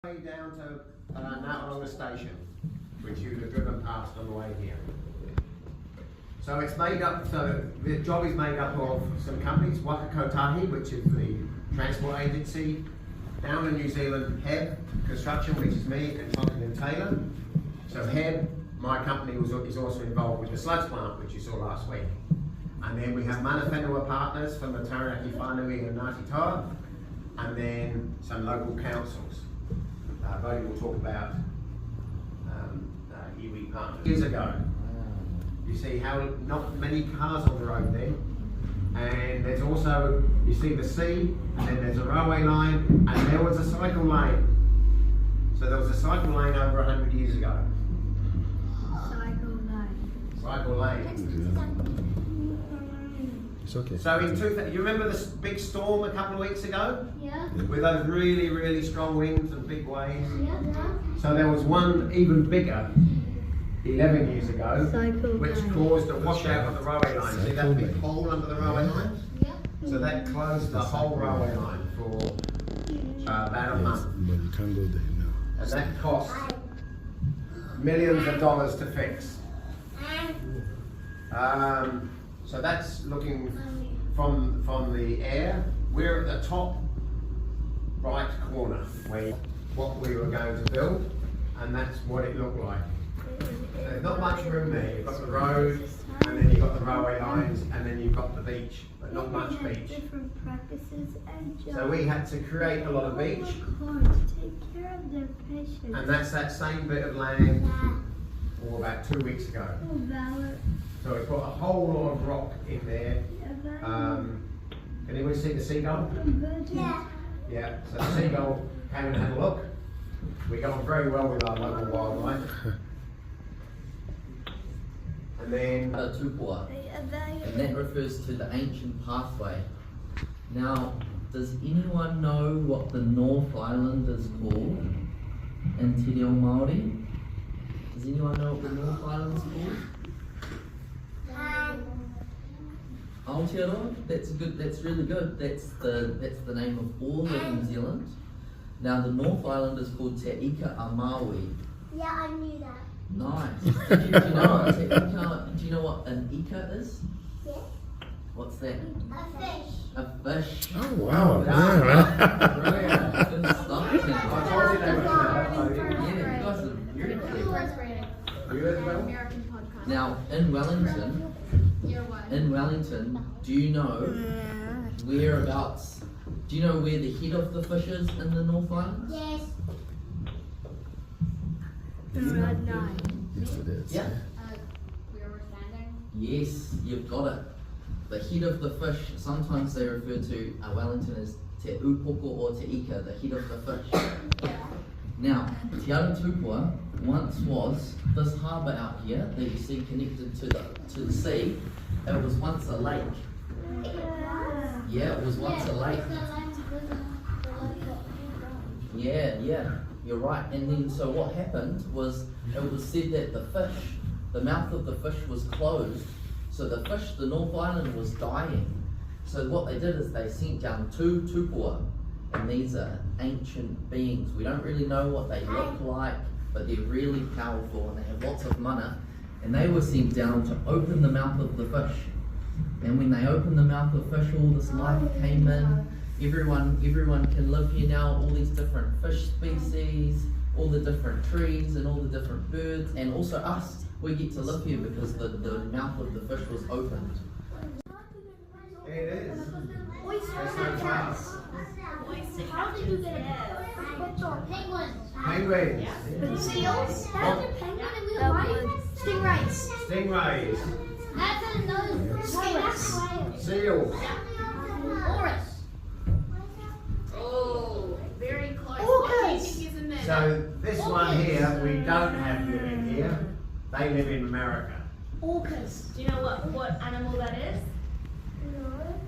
Way down to Natarunga Station, which you'd have driven past on the way here. So it's made up, so the job is made up of some companies, Waka Kotahi, which is the transport agency, down in New Zealand, Heb Construction, which is me, and Tonkin and Taylor. So Heb, my company, is also involved with the sludge plant, which you saw last week. And then we have Mana Whenua partners from the Taranaki Whanui and Ngāti Toa, and then some local councils. Bodhi will talk about iwi partners. Years ago, you see how not many cars on the road then, and there's also, you see the sea, and then there's a railway line, and there was a cycle lane. So there was a cycle lane over 100 years ago. Cycle lane. It's okay. So in you remember this big storm a couple of weeks ago? Yeah. With those really, really strong winds and big waves? Yeah. So there was one even bigger 11 years ago, Cycle which lane. caused a washout of the railway line. See that Cycle big lane. hole under the railway line? Yeah. So that closed the whole railway line for about a Yes, month. but you can't go there now. And that cost millions of dollars to fix. So that's looking from the air. We're at the top right corner where what we were going to build, and that's what it looked like. There's not much room there. You've got the road, and then you've got the railway lines, and then you've got the beach, but not much beach. Different practices and jobs. So we had to create a lot of beach, To take care of their patients. and that's that same bit of land, about 2 weeks ago. So it's got a whole lot of rock in there. Can anyone see the seagull? Yeah. Yeah, so the seagull came and had a look. We got on very well with our local wildlife. And then, Tupua, and that refers to the ancient pathway. Now, does anyone know what the North Island is called in Te Reo Māori? Does anyone know what the North Island is called? Aotearoa? That's good. That's really good. That's the name of all of New Zealand. Now, the North Island is called Te Ika a Maui. Yeah, I knew that. Nice. Do you know what an ika is? Yeah. What's that? A fish. A fish. Oh wow! brilliant. Good stuff, Tim. I told you they were Yeah, you guys are very clever. You as well? American podcast. Now, in Wellington, do you know whereabouts? Do you know where the head of the fish is in the North Island? Yes. Red Nine. Yes, it is. Yeah. Where we're standing. Yes, you've got it. The head of the fish, sometimes they refer to Wellington as Te Upoko or Te Ika, the head of the fish. Now, Te Aratupua once was this harbour out here that you see connected to the sea. It was once a lake. Yeah, it was once a lake. Yeah, you're right. And then so what happened was it was said that the mouth of the fish was closed. So the fish, the North Island, was dying. So what they did is they sent down two tupua, and these are ancient beings. We don't really know what they look like, but they're really powerful and they have lots of mana. And they were sent down to open the mouth of the fish. And when they opened the mouth of the fish, all this life came in. Everyone can live here now, all these different fish species, all the different trees and all the different birds, and also us, we get to live here because the mouth of the fish was opened. It is. Oysters That's so and fast. How did you get it? Penguins. Penguins. Seals. How's a penguin and we have stingrays. Stingrays. That's another stingrays. Seals. Oris. Oh, very close. Orcas. What do you think is in there? So this one here, we don't have living here. They live in America. Orcas. Do you know what animal that is?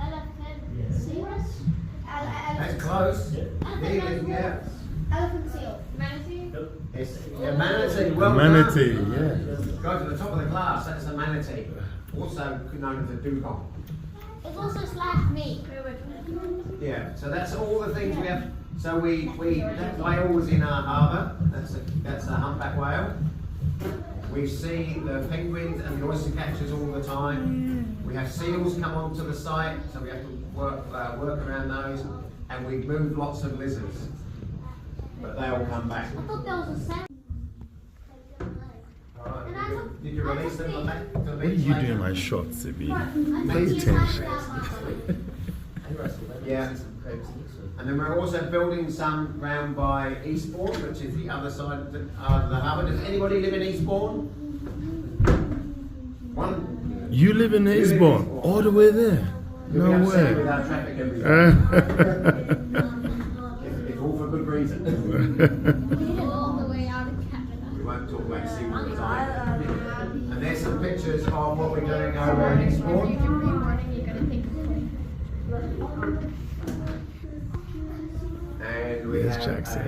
Elephant. Seals. That's close. Yeah. Elephant seal. Manatee? It's a manatee. Well Manatee, done. yeah. Go to the top of the class. That's a manatee. Also known as a dugong. It's also slash meat. Yeah. So that's all the things we have. So that whale was in our harbour. That's a humpback whale. We see the penguins and the oyster catchers all the time. We have seals come onto the site, so we have to work around those. And we move lots of lizards, but they all come back. I thought that was a sound. Alright, did you release them back to the What are beach you later? doing my shots, Ibi? I Pay thought attention. Yeah. And then we're also building some round by Eastbourne, which is the other side of the harbour. Does anybody live in Eastbourne? One? You live in Eastbourne, all the way there? You'll No be upset with way. our traffic every day. It's all for good reason. All the way out of Canada. We won't talk about secrets either. And there's some pictures of what we're doing over in Eastbourne. Every morning you're gonna think of it. And we Yes, have Jackson.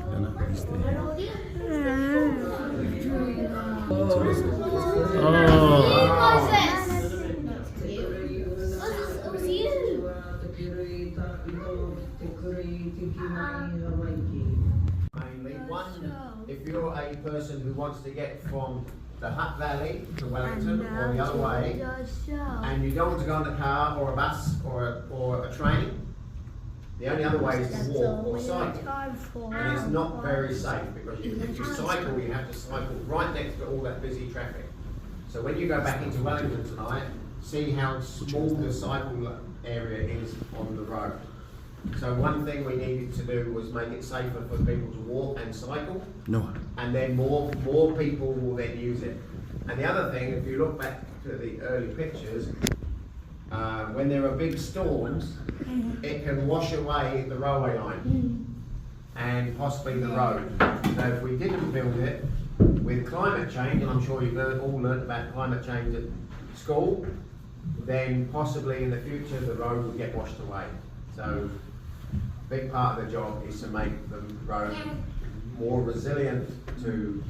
You're not gonna stay here. Oh, mainly. One, if you're a person who wants to get from the Hutt Valley to Wellington or the other way, and you don't want to go in a car or a bus or a train, the only other way is to walk or cycle. And it's not very safe because if you cycle, you have to cycle right next to all that busy traffic. So when you go back into Wellington tonight, see how small the cycle area is on the road. So one thing we needed to do was make it safer for people to walk and cycle, no. and then more people will then use it. And the other thing, if you look back to the early pictures, when there are big storms, it can wash away the railway line and possibly the road. So if we didn't build it, with climate change, and I'm sure you've all learned about climate change at school, then possibly in the future the road will get washed away. So a big part of the job is to make the road more resilient to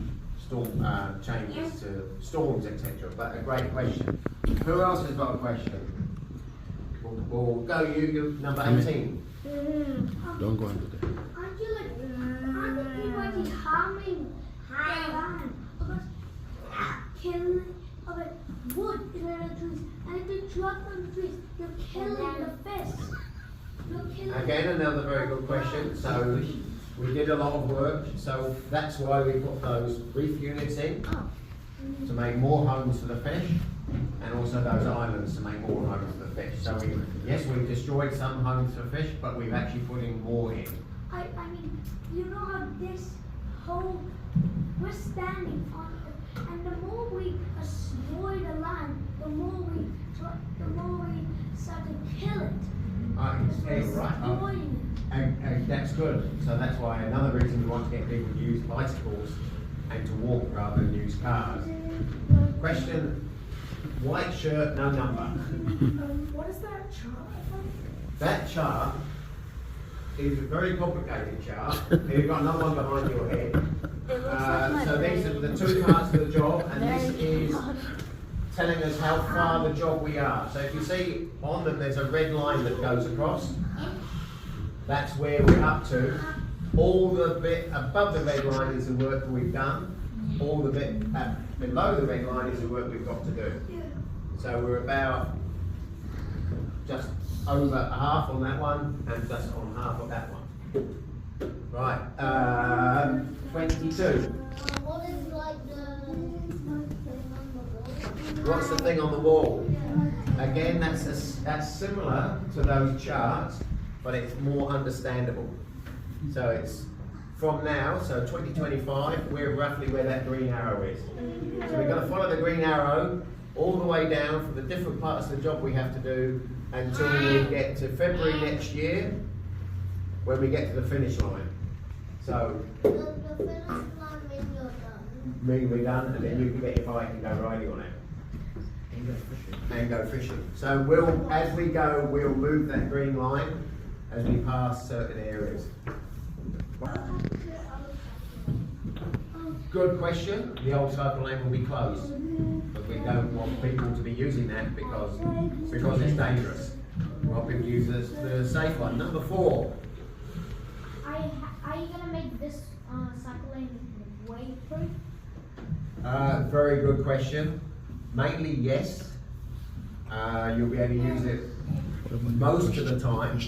storm changes, to storms, etc. But a great question. Who else has got a question? We'll go you, number 18. Don't go under there. Aren't you already harming the land? Killing of it wood in the trees, and if you drop them trees, you're killing the fish. You're killing. Again, another very good question. So we did a lot of work, so that's why we put those reef units in, to make more homes for the fish, and also those islands to make more homes for the fish. So we've destroyed some homes for fish, but we've actually put in more in. I mean, you know how this whole, we're standing on it, and the more we destroy the land, the more we start to kill it. Right. And that's good. So that's why another reason we want to get people to use bicycles and to walk rather than use cars. Question, white shirt, no number. What is that chart? That chart is a very complicated chart. You've got another one behind your head. So these are the two parts of the job, and this is telling us how far the job we are. So if you see on them, there's a red line that goes across. That's where we're up to. All the bit above the red line is the work that we've done. All the bit below the red line is the work we've got to do. So we're about just over half on that one and just on half of that one. Right, 22. What is like the What's the thing on the wall? Again, that's similar to those charts, but it's more understandable. So it's from now, so 2025, we're roughly where that green arrow is. So we're going to follow the green arrow all the way down for the different parts of the job we have to do until we get to February next year, when we get to the finish line. So, the finish line means you're done. we're done, and then you can get your bike and go riding on it. And go fishing. So as we go, we'll move that green line as we pass certain areas. Good question. The old cycle lane will be closed, but we don't want people to be using that because it's dangerous. Rob him use the safe one. Number 4. Are you gonna make this cycling weight proof? Very good question. Mainly yes. You'll be able to use it most of the time.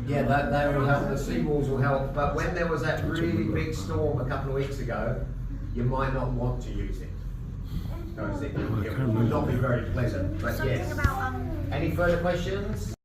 Yeah, they will help. The seawalls will help. But when there was that really big storm a couple of weeks ago, you might not want to use it. Because it would not be very pleasant. But yes. Any further questions?